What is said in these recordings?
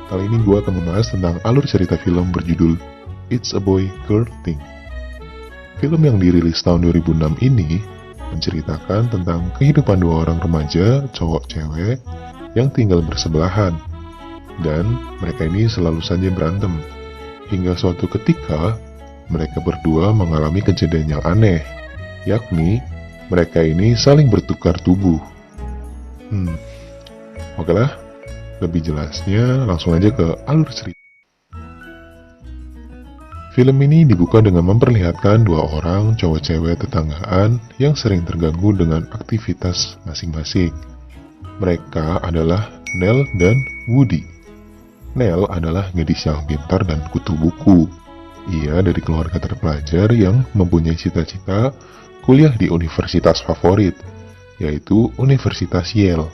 Kali ini gue akan membahas tentang alur cerita film berjudul It's a Boy Girl Thing. Film yang dirilis tahun 2006 ini menceritakan tentang kehidupan dua orang remaja, cowok-cewek, yang tinggal bersebelahan. Dan mereka ini selalu saja berantem. Hingga suatu ketika, mereka berdua mengalami kejadian yang aneh, yakni mereka ini saling bertukar tubuh. Oke lah, lebih jelasnya langsung aja ke alur cerita. Film ini dibuka dengan memperlihatkan dua orang cowok-cewek tetanggaan yang sering terganggu dengan aktivitas masing-masing. Mereka adalah Nell dan Woody. Nell adalah gadis yang pintar dan kutu buku. Ia dari keluarga terpelajar yang mempunyai cita-cita kuliah di universitas favorit, yaitu Universitas Yale.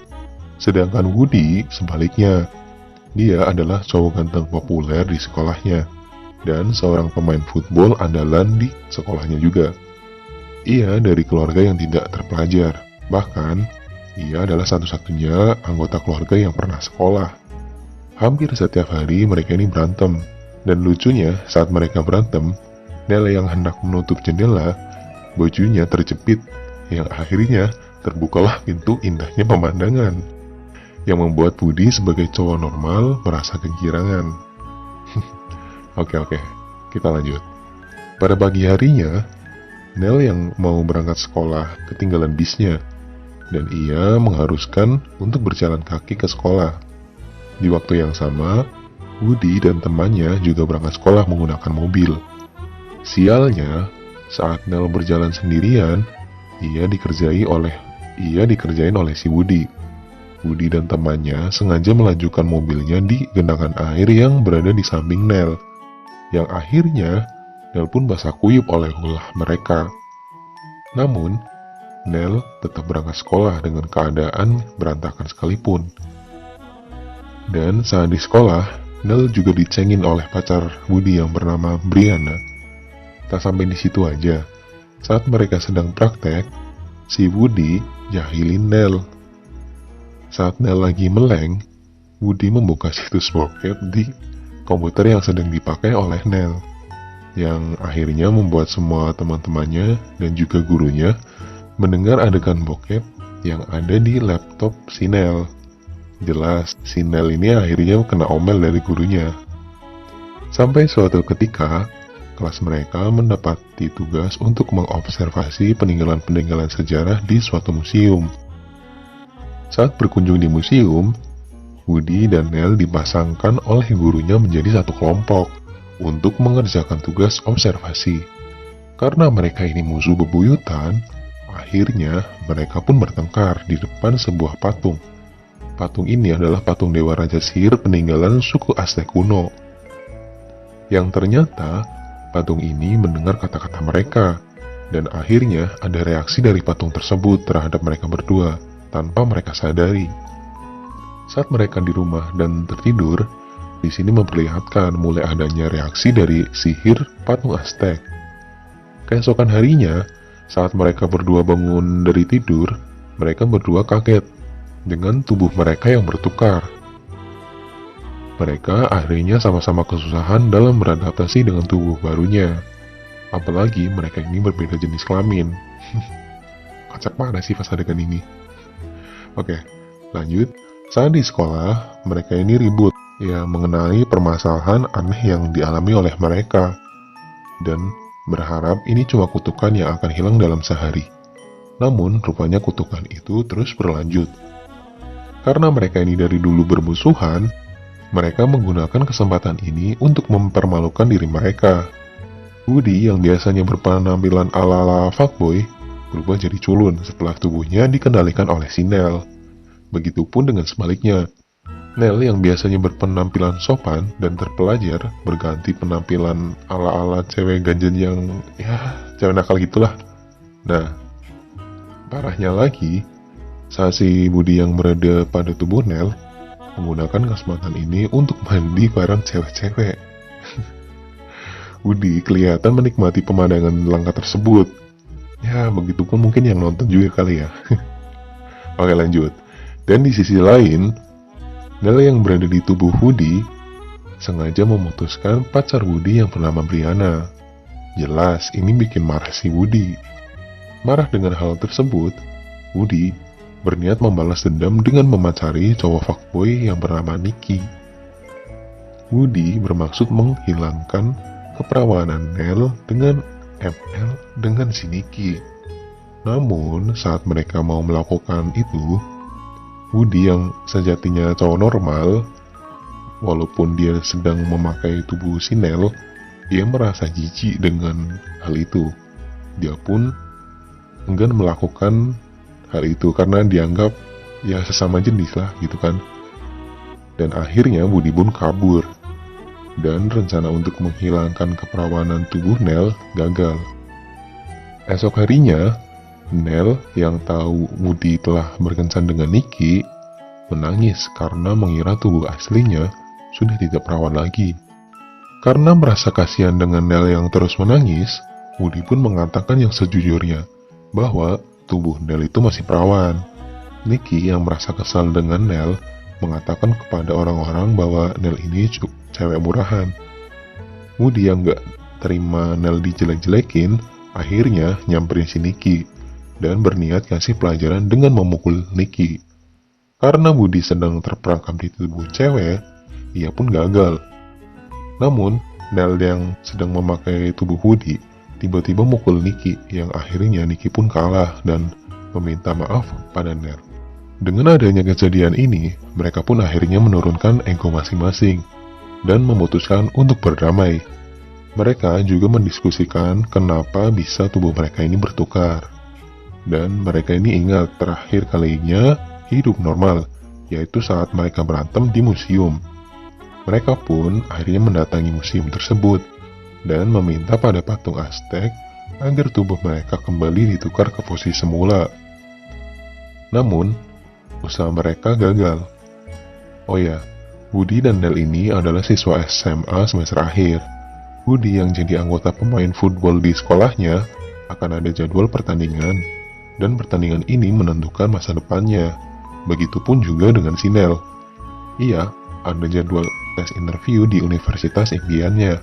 Sedangkan Woody sebaliknya, dia adalah cowok ganteng populer di sekolahnya, dan seorang pemain football andalan di sekolahnya juga. Ia dari keluarga yang tidak terpelajar, bahkan ia adalah satu-satunya anggota keluarga yang pernah sekolah. Hampir setiap hari mereka ini berantem, dan lucunya saat mereka berantem, Nell yang hendak menutup jendela, bajunya terjepit, yang akhirnya terbukalah pintu indahnya pemandangan, yang membuat Woody sebagai cowok normal merasa kegirangan. Oke, kita lanjut. Pada pagi harinya, Nell yang mau berangkat sekolah ketinggalan bisnya, dan ia mengharuskan untuk berjalan kaki ke sekolah. Di waktu yang sama, Woody dan temannya juga berangkat sekolah menggunakan mobil. Sialnya, saat Nell berjalan sendirian, ia dikerjain oleh si Woody. Woody dan temannya sengaja melanjutkan mobilnya di genangan air yang berada di samping Nell, yang akhirnya Nell pun basah kuyup oleh ulah mereka. Namun, Nell tetap berangkat sekolah dengan keadaan berantakan sekalipun. Dan saat di sekolah, Nell juga dicengin oleh pacar Woody yang bernama Brianna. Tak sampai di situ aja, saat mereka sedang praktek, si Woody jahilin Nell. Saat Nell lagi meleng, Woody membuka situs bokep di komputer yang sedang dipakai oleh Nell, yang akhirnya membuat semua teman-temannya dan juga gurunya mendengar adegan bokep yang ada di laptop si Nell. Jelas, si Nell ini akhirnya kena omel dari gurunya. Sampai suatu ketika, kelas mereka mendapati tugas untuk mengobservasi peninggalan-peninggalan sejarah di suatu museum. Saat berkunjung di museum, Woody dan Nell dipasangkan oleh gurunya menjadi satu kelompok untuk mengerjakan tugas observasi. Karena mereka ini musuh bebuyutan, akhirnya mereka pun bertengkar di depan sebuah patung. Patung ini adalah patung Dewa Raja Sihir peninggalan suku Aztec kuno. Yang ternyata, patung ini mendengar kata-kata mereka, dan akhirnya ada reaksi dari patung tersebut terhadap mereka berdua, tanpa mereka sadari. Saat mereka di rumah dan tertidur, di sini memperlihatkan mulai adanya reaksi dari sihir patung Aztec. Keesokan harinya, saat mereka berdua bangun dari tidur, mereka berdua kaget dengan tubuh mereka yang bertukar. Mereka akhirnya sama-sama kesusahan dalam beradaptasi dengan tubuh barunya. Apalagi mereka ini berbeda jenis kelamin. Kocak mana sih pas adegan ini? Oke, lanjut. Saat di sekolah, mereka ini ribut, ya mengenai permasalahan aneh yang dialami oleh mereka, dan berharap ini cuma kutukan yang akan hilang dalam sehari. Namun, rupanya kutukan itu terus berlanjut. Karena mereka ini dari dulu bermusuhan, mereka menggunakan kesempatan ini untuk mempermalukan diri mereka. Woody yang biasanya berpenampilan ala-ala fuckboy, berubah jadi culun setelah tubuhnya dikendalikan oleh si Nell. Begitupun dengan sebaliknya, Nell yang biasanya berpenampilan sopan dan terpelajar berganti penampilan ala-ala cewek ganjen yang cewek nakal gitulah. Nah, parahnya lagi, saat si Woody yang berada pada tubuh Nell menggunakan kesempatan ini untuk mandi bareng cewek-cewek. Woody kelihatan menikmati pemandangan langka tersebut. Ya, begitupun mungkin yang nonton juga kali ya. Oke, lanjut. Dan di sisi lain, Nell yang berada di tubuh Woody sengaja memutuskan pacar Woody yang bernama Brianna. Jelas ini bikin marah si Woody. Marah dengan hal tersebut, Woody berniat membalas dendam dengan memacari cowok fuckboy yang bernama Nicky. Woody bermaksud menghilangkan keperawanan Nell dengan ML dengan si Nicky. Namun saat mereka mau melakukan itu, Woody yang sejatinya cowok normal, walaupun dia sedang memakai tubuh si Nell, dia merasa jijik dengan hal itu. Dia pun enggan melakukan hal itu karena dianggap ya sesama jenis lah gitu kan. Dan akhirnya Woody pun kabur. Dan rencana untuk menghilangkan keperawanan tubuh Nell gagal. Esok harinya, Nell yang tahu Woody telah berkencan dengan Nicky menangis karena mengira tubuh aslinya sudah tidak perawan lagi. Karena merasa kasihan dengan Nell yang terus menangis, Woody pun mengatakan yang sejujurnya, bahwa tubuh Nell itu masih perawan. Nicky yang merasa kesal dengan Nell mengatakan kepada orang-orang bahwa Nell ini cewek murahan. Woody yang gak terima Nell dijelek-jelekin, akhirnya nyamperin si Nicky dan berniat kasih pelajaran dengan memukul Nicky. Karena Woody sedang terperangkap di tubuh cewek, ia pun gagal. Namun, Nell yang sedang memakai tubuh Woody tiba-tiba mukul Nicky, yang akhirnya Nicky pun kalah dan meminta maaf pada Nell. Dengan adanya kejadian ini, mereka pun akhirnya menurunkan ego masing-masing dan memutuskan untuk berdamai. Mereka juga mendiskusikan kenapa bisa tubuh mereka ini bertukar. Dan mereka ini ingat terakhir kalinya hidup normal, yaitu saat mereka berantem di museum. Mereka pun akhirnya mendatangi museum tersebut dan meminta pada patung Aztec agar tubuh mereka kembali ditukar ke posisi semula. Namun, usaha mereka gagal. Oh ya, Woody dan Nell ini adalah siswa SMA semester akhir. Woody yang jadi anggota pemain football di sekolahnya akan ada jadwal pertandingan, dan pertandingan ini menentukan masa depannya. Begitupun juga dengan si Nell. Ia ada jadwal tes interview di universitas impiannya,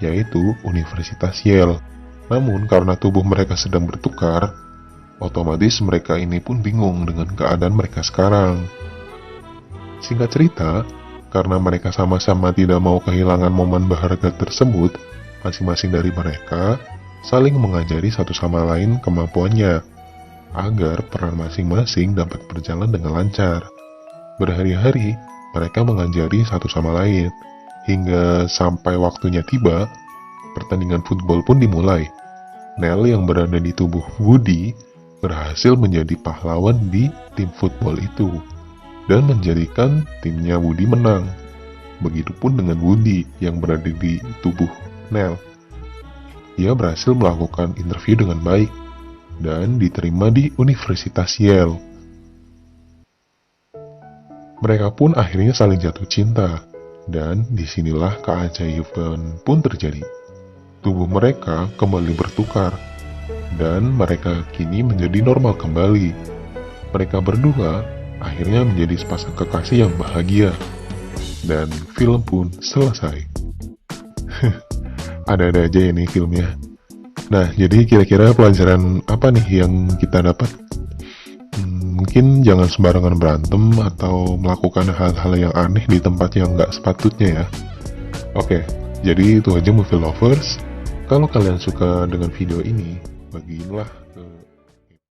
yaitu Universitas Yale. Namun karena tubuh mereka sedang bertukar, otomatis mereka ini pun bingung dengan keadaan mereka sekarang. Singkat cerita, karena mereka sama-sama tidak mau kehilangan momen berharga tersebut, masing-masing dari mereka saling mengajari satu sama lain kemampuannya, agar peran masing-masing dapat berjalan dengan lancar. Berhari-hari, mereka mengajari satu sama lain, hingga sampai waktunya tiba, pertandingan football pun dimulai. Nell yang berada di tubuh Woody berhasil menjadi pahlawan di tim football itu dan menjadikan timnya Woody menang. Begitupun dengan Woody yang berada di tubuh Nell. Ia berhasil melakukan interview dengan baik dan diterima di Universitas Yale. Mereka pun akhirnya saling jatuh cinta dan disinilah keajaiban pun terjadi. Tubuh mereka kembali bertukar dan mereka kini menjadi normal kembali. Mereka berdua akhirnya menjadi sepasang kekasih yang bahagia. Dan film pun selesai. Ada-ada aja ya nih filmnya. Nah, jadi kira-kira pelajaran apa nih yang kita dapat? Mungkin jangan sembarangan berantem atau melakukan hal-hal yang aneh di tempat yang nggak sepatutnya ya. Oke, jadi itu aja movie lovers. Kalau kalian suka dengan video ini, bagiinlah ke